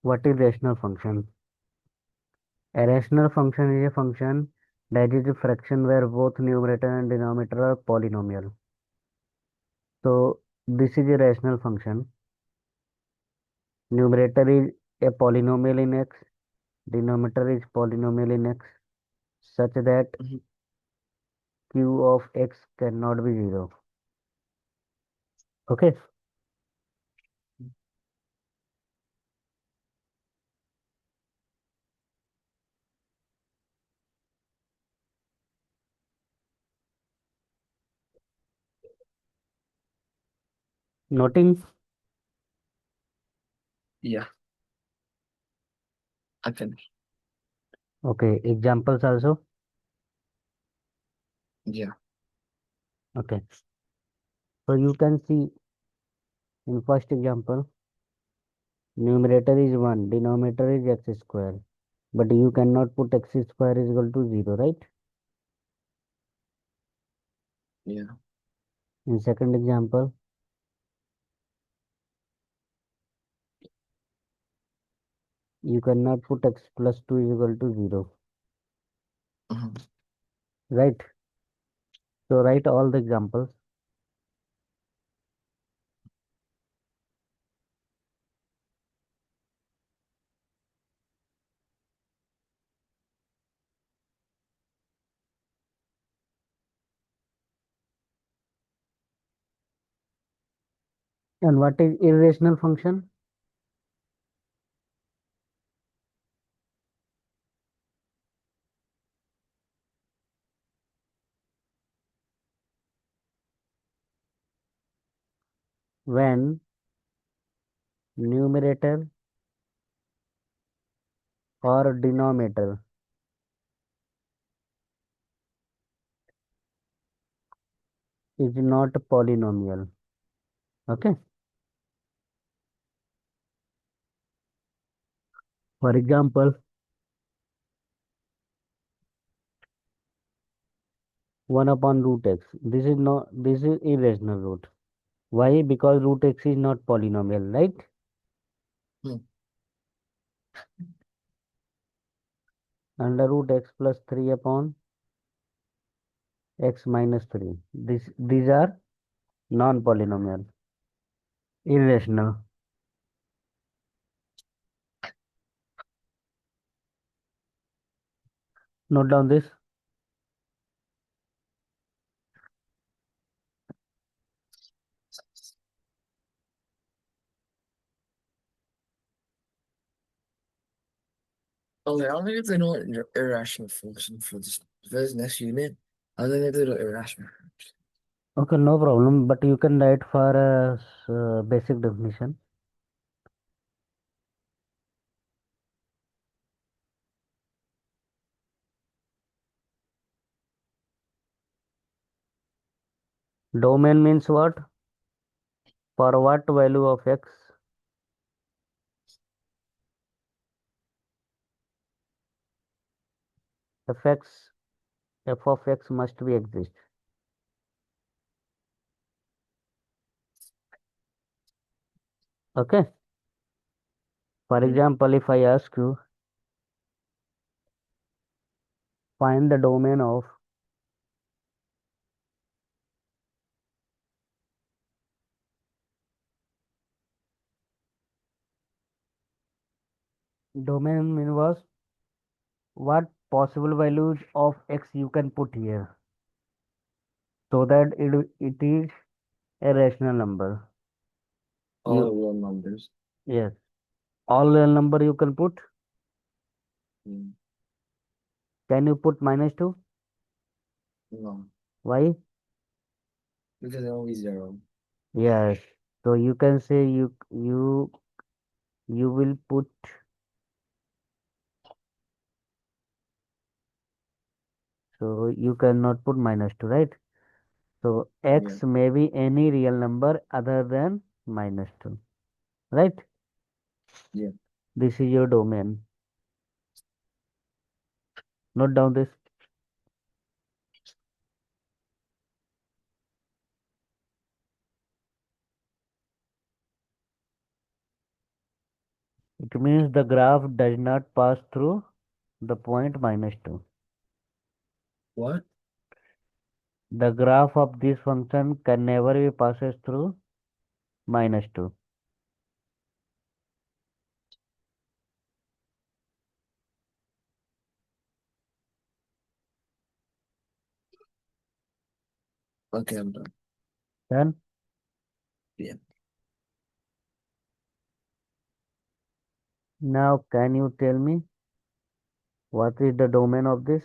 What is rational function? A rational function is a function that is a fraction where both numerator and denominator are polynomial. So this is a rational function. Numerator is a polynomial in x, denominator is polynomial in x, such that q of x cannot be 0. Okay. Noting. Yeah, I finished. Okay. Examples also. Yeah. Okay. So you can see in first example, numerator is 1, denominator is x square. But you cannot put x square is equal to 0, right? Yeah. In second example, you cannot put x plus 2 is equal to 0, Mhm. right? So write all the examples. And what is irrational function? When numerator or denominator is not a polynomial. Okay. For example, 1 upon root x. This is irrational root. Why? Because root x is not polynomial, right? Hmm. Under root x plus 3 upon x minus 3. These are non-polynomial, irrational. Note down this. Okay, I don't think they know an irrational function for this next unit. I don't think they do irrational. Okay, no problem. But you can write for a basic definition. Domain means what? For what value of x? F of x must be exist. Okay. For Hmm. example, if I ask you, find the domain mean was what possible values of x you can put here so that it is a rational number. All the You real numbers. yes, all real number you can put. Hmm. Can you put minus 2? No, Why? because they're always zero. Yes. So you can say you will put, so you cannot put minus 2, right? So Yeah. x may be any real number other than minus 2, right? Yeah. This is your domain. Note down this. It means the graph does not pass through the point -2. What? The graph of this function can never be passes through -2. Okay, I'm done. Then Yeah. now can you tell me what is the domain of this?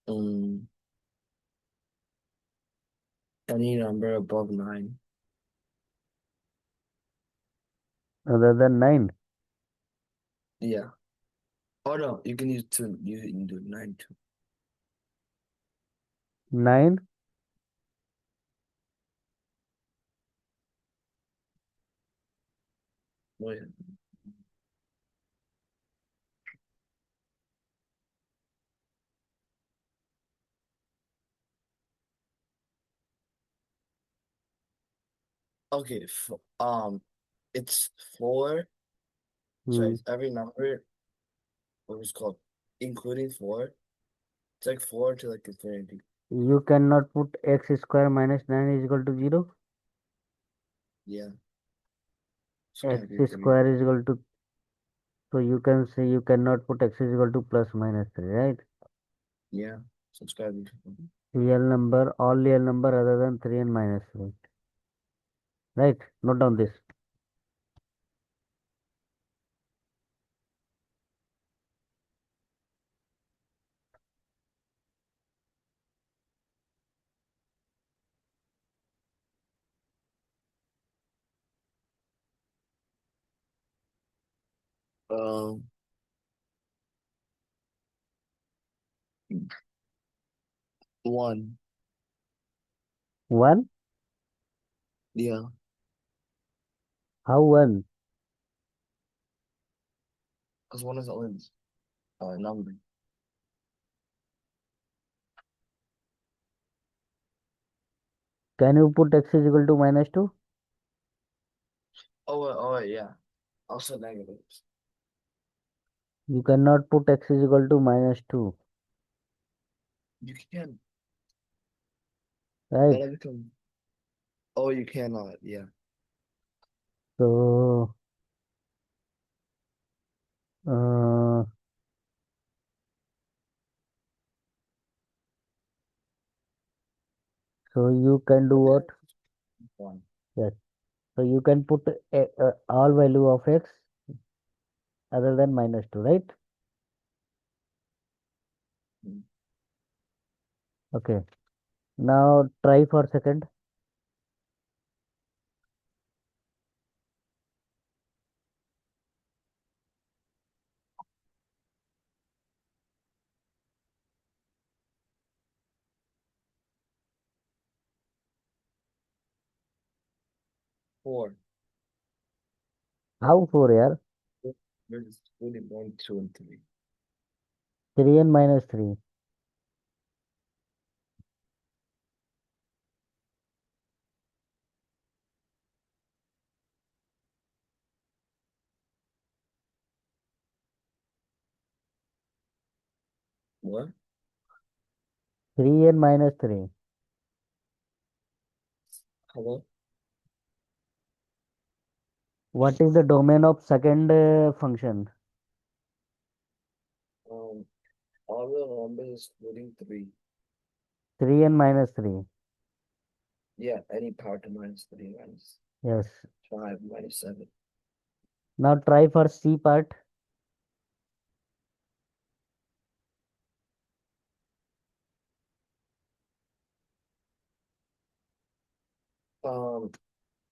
Um, any number above 9. Other than 9. Yeah. Oh no, you can use 2. You can do 9 too. 9. Oh yeah. Okay. It's 4. So Hmm. it's every number. What was called, including 4. It's like 4 to like infinity. You cannot put x square minus 9 is equal to 0. Yeah. Just X can't be 3. square is equal to, so you can say you cannot put x is equal to plus minus 3, right? Yeah. So it's gotta be. Real number, all real number other than 3 and minus 3. Right? Note down this. Um, 1. 1? Yeah. How 1? Because 1 is only number. Can you put x is equal to minus 2? Yeah. Also negatives. You cannot put x is equal to minus 2, You can. right? Then it becomes. Oh, you cannot. Yeah. So, uh, so you can do But what? then 1. Yes. So you can put all value of x other than minus 2, right? Mm. Okay. Now try for second. Four. How 4 here? There's only 1, 2, and 3. 3 and minus 3. What? 3 and minus 3. Hello? What is the domain of second function? Um, all the numbers including 3. 3 and minus 3. Yeah, any power to -3, Yes. -5, -7. Now try for C part. Um,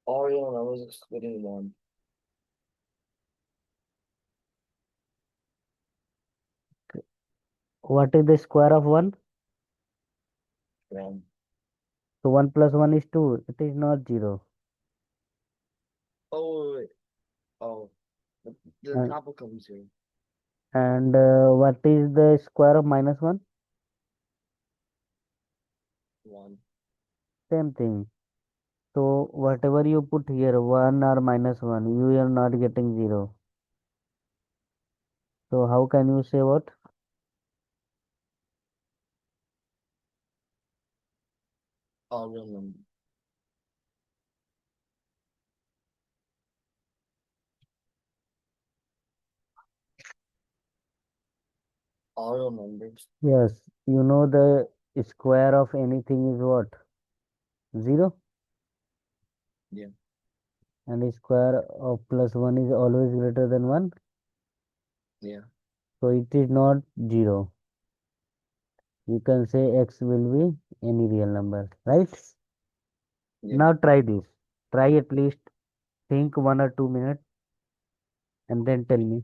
all real numbers excluding 1. What is the square of 1? 1. So 1 plus 1 is 2. It is not 0. Oh, wait. Oh, the And, top becomes 0. and what is the square of minus 1? 1. Same thing. So whatever you put here, 1 or -1, you are not getting 0. So how can you say what? All real numbers. All real numbers. Yes, you know the square of anything is what? 0. Yeah. And the square of +1 is always greater than 1. Yeah. So it is not 0. You can say x will be any real number, right? Yeah. Now try this. Try at least think 1 or 2 minutes and then tell me.